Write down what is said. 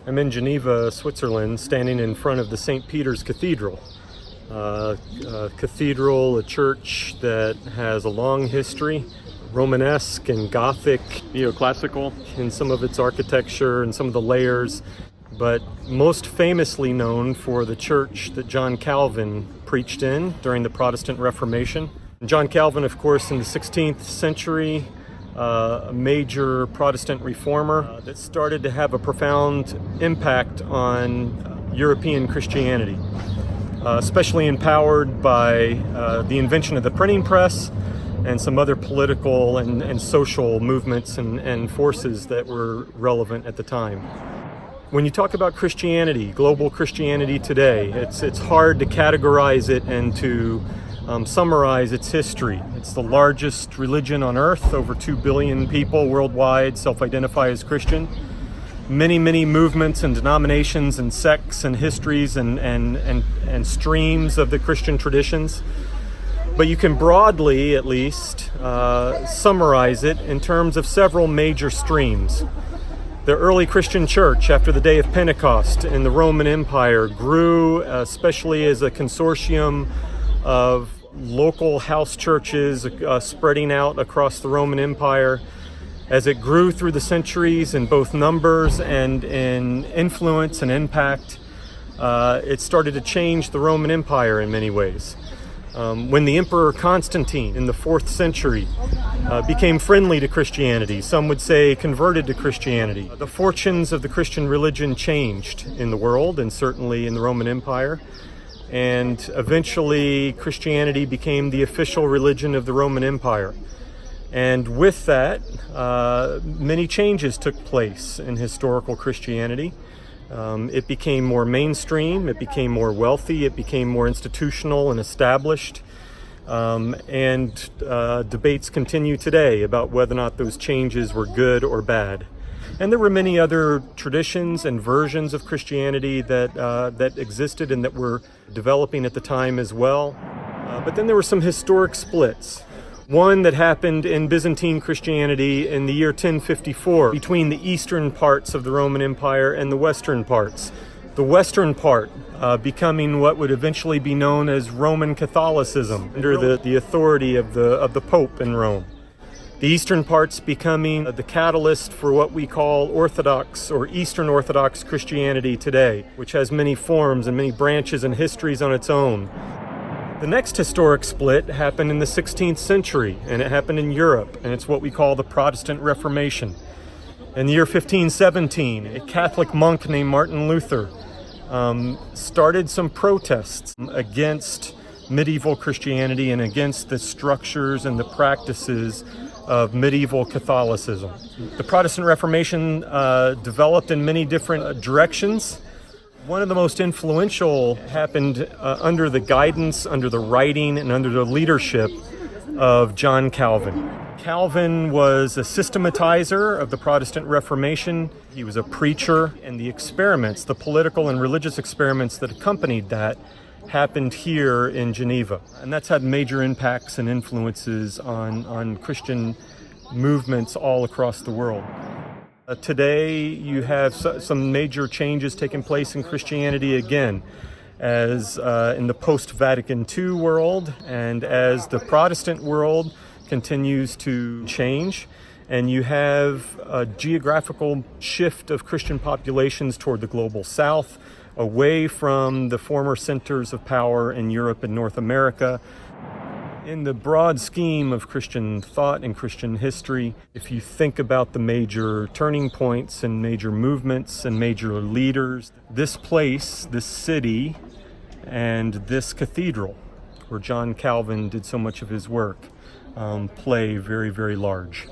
I'm in Geneva, Switzerland, standing in front of the St. Peter's Cathedral. A church that has a long history, Romanesque and Gothic, neoclassical in some of its architecture and some of the layers, but most famously known for the church that John Calvin preached in during the Protestant Reformation. John Calvin, of course, in the 16th century, a major Protestant reformer that started to have a profound impact on European Christianity, especially empowered by the invention of the printing press and some other political and social movements and forces that were relevant at the time. When you talk about Christianity, global Christianity today, it's hard to categorize it and to summarize its history. It's the largest religion on earth. Over 2 billion people worldwide self-identify as Christian. Many movements and denominations and sects and histories and streams of the Christian traditions. But you can broadly, at least, summarize it in terms of several major streams. The early Christian church, after the day of Pentecost in the Roman Empire, grew especially as a consortium of local house churches spreading out across the Roman Empire. As it grew through the centuries in both numbers and in influence and impact, it started to change the Roman Empire in many ways. When the Emperor Constantine in the 4th century became friendly to Christianity, some would say converted to Christianity, the fortunes of the Christian religion changed in the world and certainly in the Roman Empire. And eventually Christianity became the official religion of the Roman Empire. And with that, many changes took place in historical Christianity. It became more mainstream, it became more wealthy, it became more institutional and established. And debates continue today about whether or not those changes were good or bad. And there were many other traditions and versions of Christianity that existed and that were developing at the time as well. But then there were some historic splits. One that happened in Byzantine Christianity in the year 1054 between the eastern parts of the Roman Empire and the western parts. The western part becoming what would eventually be known as Roman Catholicism under the authority of the Pope in Rome. The eastern parts becoming the catalyst for what we call Orthodox or Eastern Orthodox Christianity today, which has many forms and many branches and histories on its own. The next historic split happened in the 16th century, and it happened in Europe, and it's what we call the Protestant Reformation. In the year 1517, a Catholic monk named Martin Luther started some protests against medieval Christianity and against the structures and the practices of medieval Catholicism. The Protestant Reformation developed in many different directions. One of the most influential happened under the guidance, under the writing, and under the leadership of John Calvin. Calvin was a systematizer of the Protestant Reformation. He was a preacher, and the experiments, the political and religious experiments that accompanied that, happened here in Geneva. And that's had major impacts and influences on Christian movements all across the world. Today, you have some major changes taking place in Christianity again, as in the post-Vatican II world, and as the Protestant world continues to change, and you have a geographical shift of Christian populations toward the global south, away from the former centers of power in Europe and North America. In the broad scheme of Christian thought and Christian history, if you think about the major turning points and major movements and major leaders, this place, this city, and this cathedral, where John Calvin did so much of his work, play very large.